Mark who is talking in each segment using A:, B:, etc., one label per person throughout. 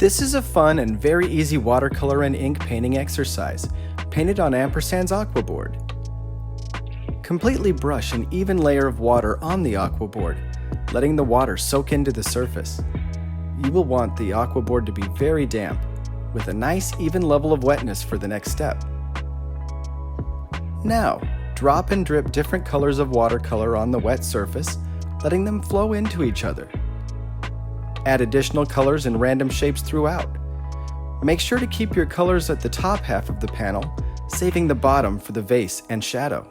A: This is a fun and very easy watercolor and ink painting exercise, painted on Ampersand's Aquabord. Completely brush an even layer of water on the Aquabord, letting the water soak into the surface. You will want the Aquabord to be very damp, with a nice even level of wetness for the next step. Now, drop and drip different colors of watercolor on the wet surface, letting them flow into each other. Add additional colors in random shapes throughout. Make sure to keep your colors at the top half of the panel, saving the bottom for the vase and shadow.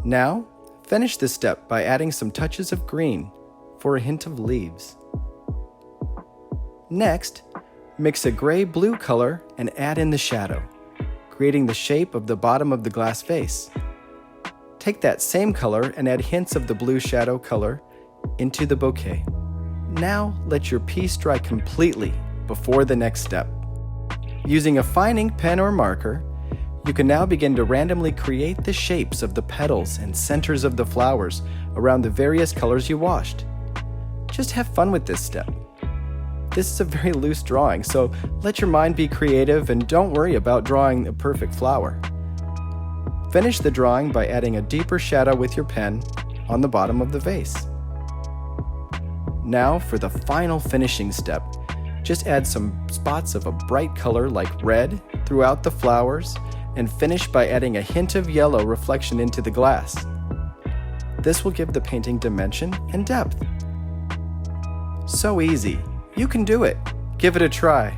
A: Now, finish this step by adding some touches of green for a hint of leaves. Next, mix a gray-blue color and add in the shadow, creating the shape of the bottom of the glass vase. Take that same color and add hints of the blue shadow color into the bouquet. Now let your piece dry completely before the next step. Using a fine ink pen or marker, you can now begin to randomly create the shapes of the petals and centers of the flowers around the various colors you washed. Just have fun with this step. This is a very loose drawing, so let your mind be creative and don't worry about drawing a perfect flower. Finish the drawing by adding a deeper shadow with your pen on the bottom of the vase. Now for the final finishing step, just add some spots of a bright color like red throughout the flowers and finish by adding a hint of yellow reflection into the glass. This will give the painting dimension and depth. So easy, you can do it. Give it a try.